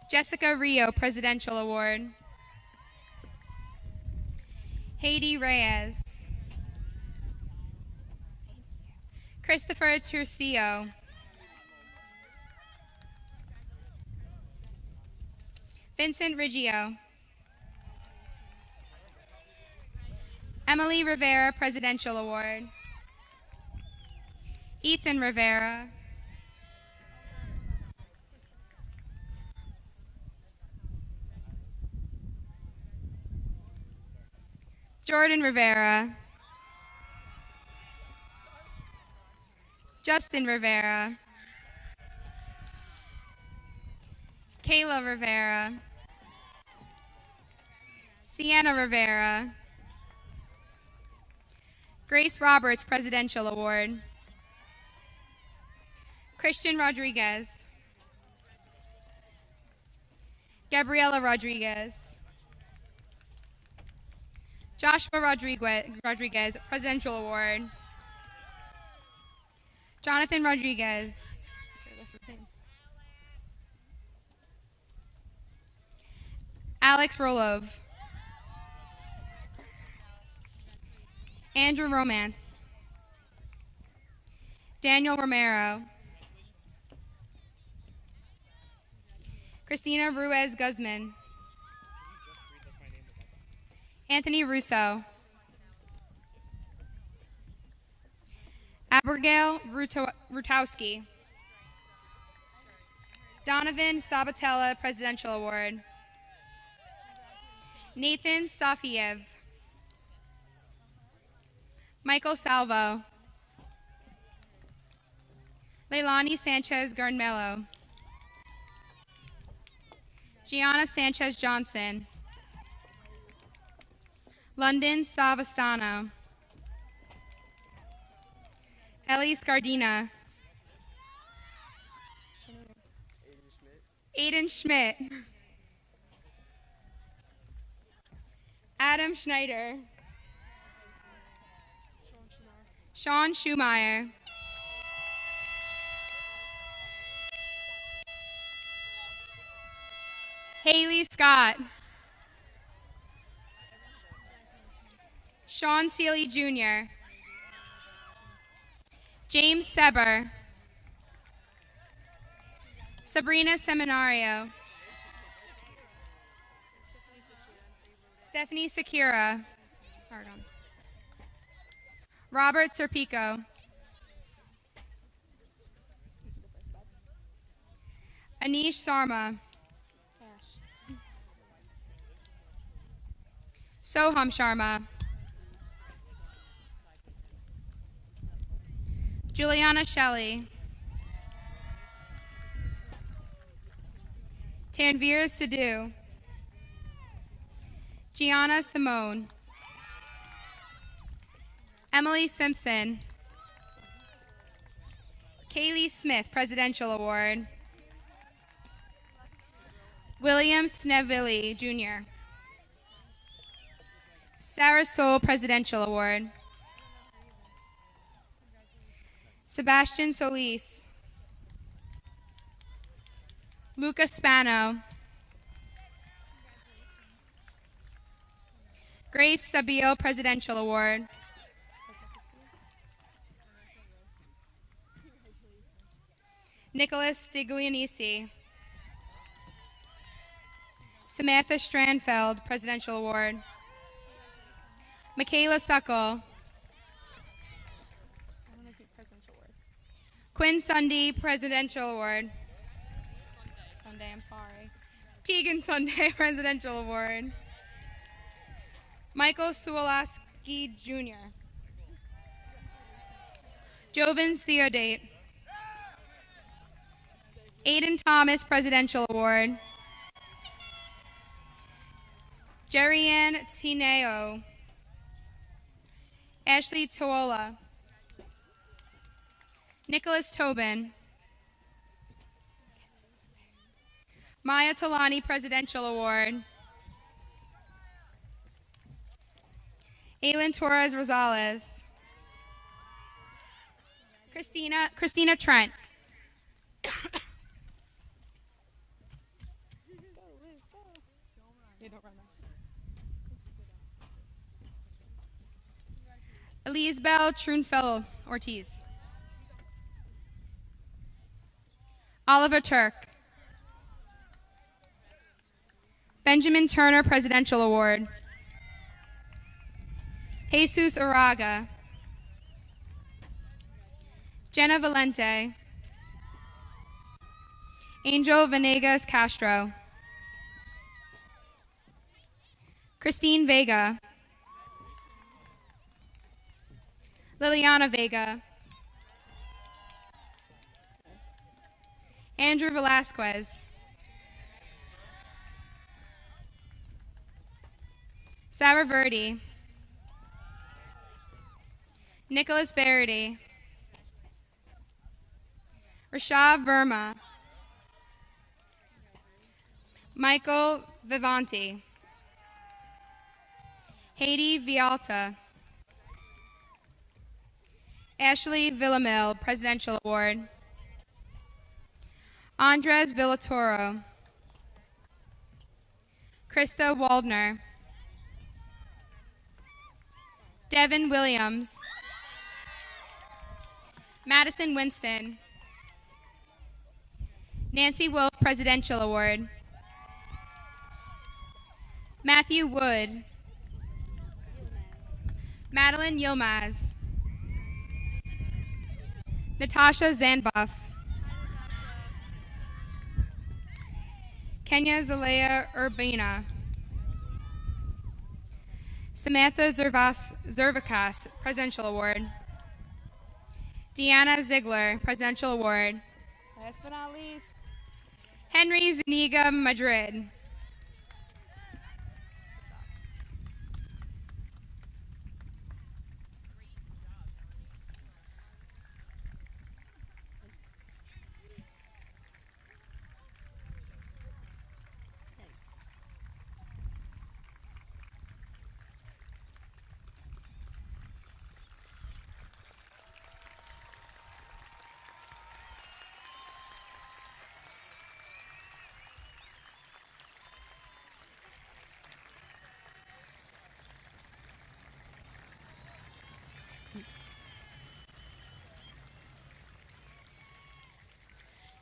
Jessica Rio, Presidential Award. Haiti Reyes. Christopher Turcio. Vincent Riggio. Emily Rivera, Presidential Award. Ethan Rivera. Jordan Rivera. Justin Rivera. Kayla Rivera, Sienna Rivera, Grace Roberts Presidential Award, Christian Rodriguez, Gabriela Rodriguez, Joshua Rodriguez Presidential Award, Jonathan Rodriguez, Alex Rolov, Andrew Romance, Daniel Romero, Christina Ruiz Guzman, Anthony Russo, Abigail Rutowski, Donovan Sabatella Presidential Award, Nathan Safiev, Michael Salvo, Leilani Sanchez Garnmello, Gianna Sanchez Johnson, London Savastano, Elise Gardina, Aiden Schmidt, Adam Schneider, Sean Schumeyer, Haley Scott, Sean Seeley Jr., James Seber, Sabrina Seminario, Stephanie Sakira, Robert Serpico, Anish Sarma, Soham Sharma, Juliana Shelley, Tanvir Sidhu, Gianna Simone, Emily Simpson, Kaylee Smith Presidential Award, William Sneville Jr., Sarah Soul Presidential Award, Sebastian Solis, Luca Spano, Grace Sabio Presidential Award, Nicholas Stiglianici, Samantha Strandfeld Presidential Award, Michaela Suckle, Quinn Sunday Presidential Award, Sunday, I'm sorry. Tegan Sunday Presidential Award, Michael Suwalaski Jr., Jovins Theodate, Aiden Thomas Presidential Award, Jerry-Ann Tineo, Ashley Toola, Nicholas Tobin, Maya Talani Presidential Award, Aylin Torres Rosales, Christina Trent, Elizabeth Trunfeld Ortiz, Oliver Turk, Benjamin Turner Presidential Award, Jesus Araga, Jenna Valente, Angel Venegas Castro, Christine Vega, Liliana Vega, Andrew Velasquez, Sarah Verdi, Nicholas Verity, Rashav Verma, Michael Vivanti, Haiti Vialta, Ashley Villamil, Presidential Award, Andres Villatoro, Krista Waldner, Devin Williams, Madison Winston, Nancy Wolf, Presidential Award, Matthew Wood, Madeline Yilmaz, Natasha Zanbuff, Kenya Zalea Urbina, Samantha Zervakas, Presidential Award, Deanna Ziegler, Presidential Award. Last but not least, Henry Zuniga Madrid.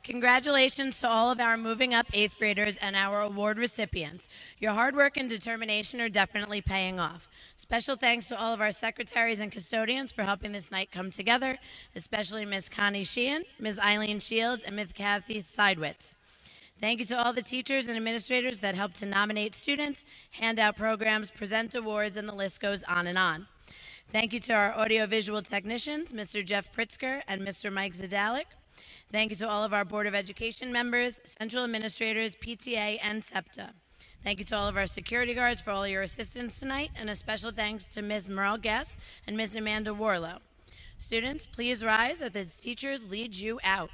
Congratulations to all of our moving up 8th graders and our award recipients. Your hard work and determination are definitely paying off. Special thanks to all of our secretaries and custodians for helping this night come together, especially Ms. Connie Sheehan, Ms. Eileen Shields, and Ms. Kathy Seidwitz. Thank you to all the teachers and administrators that helped to nominate students, hand out programs, present awards, and the list goes on and on. Thank you to our audiovisual technicians, Mr. Jeff Pritzker and Mr. Mike Zadalik. Thank you to all of our Board of Education members, central administrators, PTA, and SEPTA. Thank you to all of our security guards for all your assistance tonight, and a special thanks to Ms. Merle Guess and Ms. Amanda Warlow. Students, please rise as the teachers lead you out.